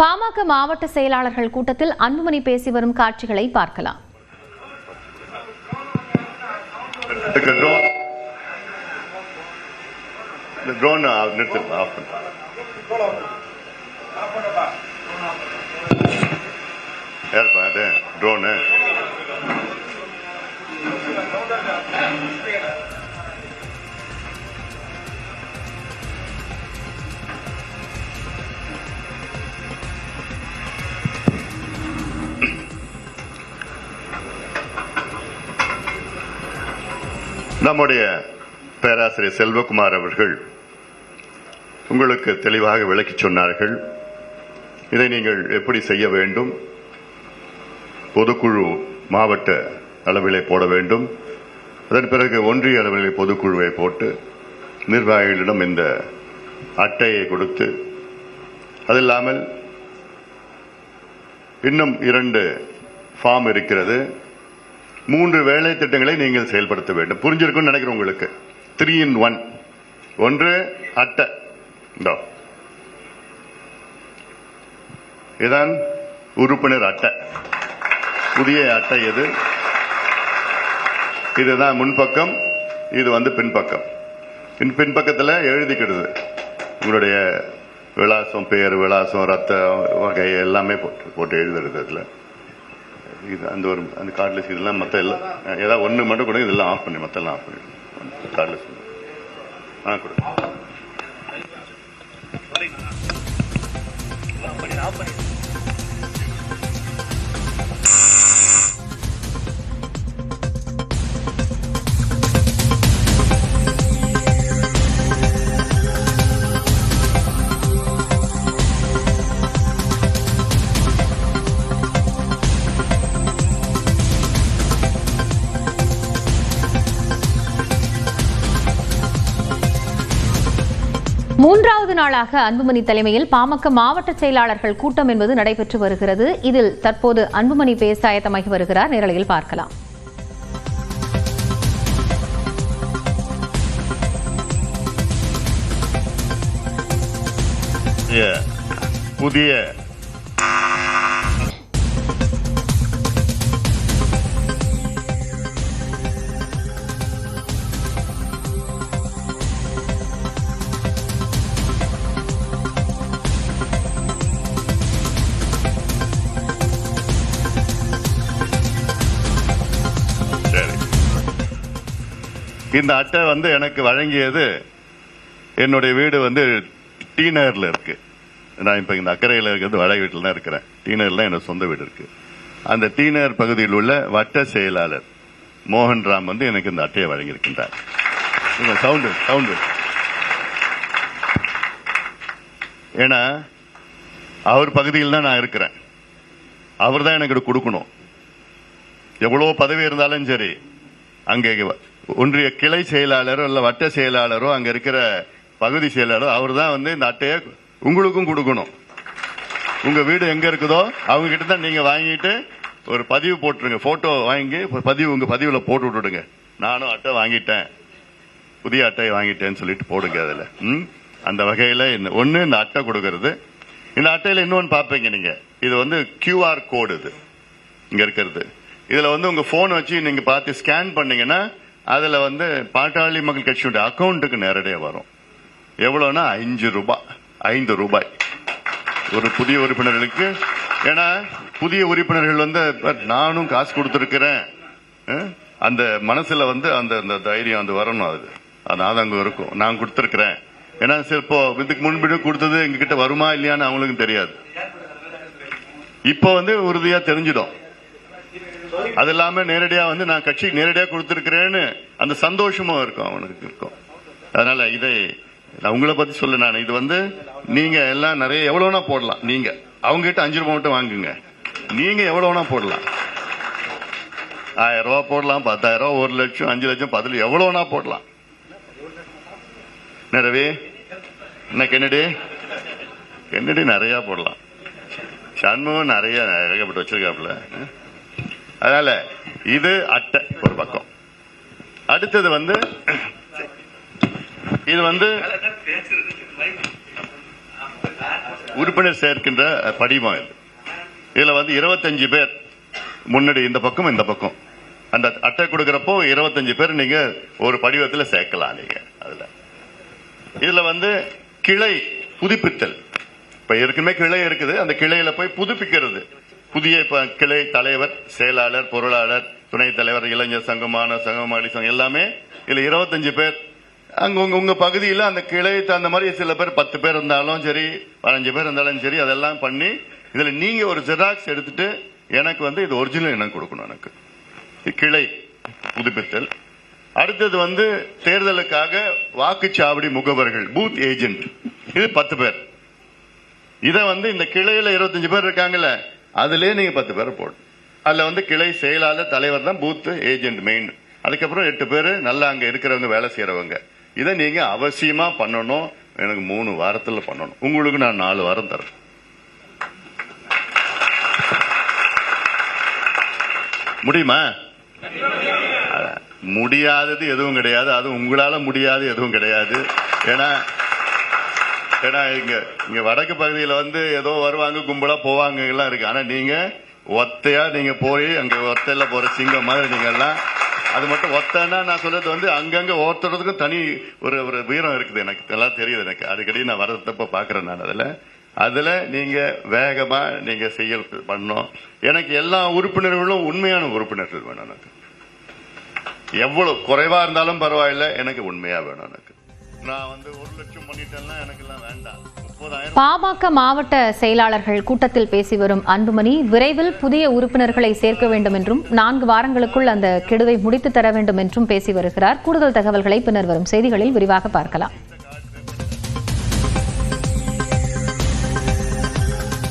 பாமக மாவட்ட செயலாளர்கள் கூட்டத்தில் அன்புமணி பேசி வரும் காட்சிகளை பார்க்கலாம். நம்முடைய பேராசிரியர் செல்வகுமார் அவர்கள் உங்களுக்கு தெளிவாக விளக்கி சொன்னார்கள். இதை நீங்கள் எப்படி செய்ய வேண்டும், பொதுக்குழு மாவட்ட அளவிலே போட வேண்டும், அதன் பிறகு ஒன்றிய அளவிலே பொதுக்குழுவை போட்டு நிர்வாகிகளிடம் இந்த அட்டையை கொடுத்து, அது இல்லாமல் இன்னும் 2 ஃபார்ம் இருக்கிறது. 3 வேலை திட்டங்களை நீங்கள் செயல்படுத்த வேண்டும். புரிஞ்சிருக்கும்னு நினைக்கிறேன் உங்களுக்கு. 3 in 1. ஒன்று அட்டை, இதான் உறுப்பினர் அட்டை, புதிய அட்டை. இதுதான் முன்பக்கம், இது பின்பக்கம். பின்பக்கத்தில் எழுதிக்கிடுது உங்களுடைய விலாசம், பேர், விலாசம், ரத்த வகை எல்லாமே போட்டு எழுதுறது. அதுல இது அந்த கார்ட்லெஸ் இதெல்லாம் மற்ற எல்லாம் ஏதாவது ஒன்று மட்டும் கொடுங்க, இதெல்லாம் ஆஃப் பண்ணி மற்ற எல்லாம் ஆஃப் பண்ணி கார்ட்லெஸ் கொடுங்க. மூன்றாவது நாளாக அன்புமணி தலைமையில் பாமக மாவட்ட செயலாளர்கள் கூட்டம் என்பது நடைபெற்று வருகிறது. இதில் தற்போது அன்புமணி பேச ஆயத்தமாகி வருகிறார். நேரலையில் பார்க்கலாம். புதிய இந்த அட்டை எனக்கு வழங்கியது என்னுடைய வீடு டி நகர்ல இருக்கு. நான் இப்ப இந்த அக்கறையில் இருக்கிறது வடை வீட்டில் தான் இருக்கிறேன். டி நகர்ல என்னோட சொந்த வீடு இருக்கு. அந்த டி நகர் பகுதியில் உள்ள வட்ட செயலாளர் மோகன்ராம் எனக்கு இந்த அட்டையை வழங்கியிருக்கின்றார். சவுண்டு ஏன்னா அவர் பகுதியில் தான் நான் இருக்கிறேன். அவர் தான் எனக்கு கொடுக்கணும். எவ்வளவு பதவி இருந்தாலும் சரி, அங்கே ஒன்றிய கிளை செயலாளரோ இல்ல வட்ட செயலாளரோ அங்க இருக்கிற பகுதி செயலாளரோ அவர் தான் இந்த அட்டையை உங்களுக்கும் கொடுக்கணும். உங்க வீடு எங்க இருக்குதோ அவங்க கிட்ட தான் நீங்க வாங்கிட்டு ஒரு பதிவு போட்டுருங்க. போட்டோ வாங்கி உங்க பதிவுல போட்டு விட்டுடுங்க. நானும் அட்டை வாங்கிட்டேன், புதிய அட்டையை வாங்கிட்டேன்னு சொல்லிட்டு போடுங்க. அதுல அந்த வகையில ஒண்ணு இந்த அட்டை கொடுக்கறது. இந்த அட்டையில இன்னொன்னு பாப்பீங்க நீங்க, இது QR கோடு. இது இங்க இருக்கிறது. இதுல உங்க போன் வச்சு நீங்க பார்த்து ஸ்கேன் பண்ணீங்கன்னா அதுல பாட்டாளி மக்கள் கட்சியுடைய அக்கௌண்ட்டுக்கு நேரடியாக வரும். எவ்வளவுனா 5 ரூபாய் ஒரு புதிய உறுப்பினர்களுக்கு. ஏன்னா புதிய உறுப்பினர்கள் நானும் காசு கொடுத்திருக்கிறேன், அந்த மனசுல அந்த தைரியம் வரணும். அது அங்க இருக்கும். நான் கொடுத்திருக்கிறேன். ஏன்னா இப்போ இதுக்கு முன்பு கொடுத்தது எங்க கிட்ட வருமா இல்லையான்னு அவங்களுக்கும் தெரியாது. இப்போ உறுதியா தெரிஞ்சிடும். அது இல்லாம நேரடியா நான் கட்சிக்கு நேரடியா கொடுத்திருக்கிறேன்னு அந்த சந்தோஷமும் இருக்கும், அவனுக்கு இருக்கும். அதனால இதை உங்களை பத்தி சொல்ல நான் இது நீங்க எல்லாம் நிறைய எவ்வளவுனா போடலாம். நீங்க அவங்க கிட்ட 5 ரூபாய் மட்டும் வாங்குங்க. நீங்க எவ்வளவுனா போடலாம். 1000 ரூபாய் போடலாம், 10,000, 1 லட்சம், 5 லட்சம், 10 லட்சம், எவ்வளவுனா போடலாம். ரவி என்ன கென்னடி நிறைய போடலாம். சண்முகம் நிறைய ஏகப்பட்டு வச்சிருக்காப்புல. அதனால இது அட்டை ஒரு பக்கம். அடுத்தது இது உறுப்பினர் சேர்க்கின்ற படிவம் இது. இதுல வந்து 25 பேர் முன்னாடி இந்த பக்கம் இந்த பக்கம் அந்த அட்டை கொடுக்கறப்போ 25 பேர் நீங்க ஒரு படிவத்தில் சேர்க்கலாம். நீங்க இதுல வந்து கிளை புதுப்பித்தல், இப்ப ஏற்கனவே கிளை இருக்குது, அந்த கிளையில போய் புதுப்பிக்கிறது. புதிய கிளை தலைவர், செயலாளர், பொருளாளர், துணைத் தலைவர், இளைஞர் சங்கமான சங்கமாளி சங்கம் எல்லாமே இதுல 25 பேர். அங்க உங்க பகுதியில் அந்த கிளையை தகுந்த மாதிரி சில பேர் 10 பேர் இருந்தாலும் சரி, 15 பேர் இருந்தாலும் சரி, அதெல்லாம் பண்ணி இதுல நீங்க ஒரு ஜெராக்ஸ் எடுத்துட்டு எனக்கு வந்து இது ஒரிஜினல் எனக்கு கொடுக்கணும். எனக்கு கிளை புதுப்பித்தல். அடுத்தது வந்து தேர்தலுக்காக வாக்குச்சாவடி முகவர்கள், பூத் ஏஜென்ட், இது 10 பேர். இத வந்து இந்த கிளையில 25 பேர் இருக்காங்கல்ல, அதுலயே நீங்க 10 பேர் போடும். அதுல வந்து கிளை செயலாளர், தலைவர் தான் பூத் ஏஜென்ட் மெயின். அதுக்கப்புறம் 8 பேர் நல்லா அங்க இருக்கிறவங்க, வேலை செய்யறவங்க. இதை நீங்க அவசியமா பண்ணணும். எனக்கு 3 வாரத்துல பண்ணணும். உங்களுக்கு நான் 4 வாரம் தரேன். முடியுமா? முடியாதது எதுவும் கிடையாது. அது உங்களால முடியாது எதுவும் கிடையாது. ஏன்னா இங்க வடக்கு பகுதியில் வந்து ஏதோ வருவாங்க, கும்பலா போவாங்க எல்லாம் இருக்கு. ஆனா நீங்க ஒத்தையா நீங்க போய் அங்க ஒத்தையில போற சிங்கம் மாதிரி நீங்க எல்லாம், அது மட்டும் ஒத்தனா நான் சொல்றது வந்து அங்கங்க ஒருத்தறதுக்கும் தனி ஒரு ஒரு வீரம் இருக்குது. எனக்கு எல்லாம் தெரியுது. எனக்கு அடிக்கடி நான் வரதப்ப பாக்குறேன். நான் அதுல நீங்க வேகமா நீங்க செய்ய பண்ணணும். எனக்கு எல்லா உறுப்பினர்களும் உண்மையான உறுப்பினர்கள் வேணும். எனக்கு எவ்வளவு குறைவா இருந்தாலும் பரவாயில்ல, எனக்கு உண்மையா வேணும். எனக்கு நான் வந்து 1 லட்சம் பண்ணிட்டேன்னா எனக்கு எல்லாம் வேண்டாம். 30,000. பாமக மாவட்ட செயலாளர்கள் கூட்டத்தில் பேசி வரும் அன்புமணி விரைவில் புதிய உறுப்பினர்களை சேர்க்க வேண்டும் என்றும் 4 வாரங்களுக்குள் அந்த கெடுவை முடித்து தர வேண்டும் என்றும் பேசி வருகிறார். கூடுதல் தகவல்களை பின்னர் வரும் செய்திகளில் விரிவாக பார்க்கலாம்.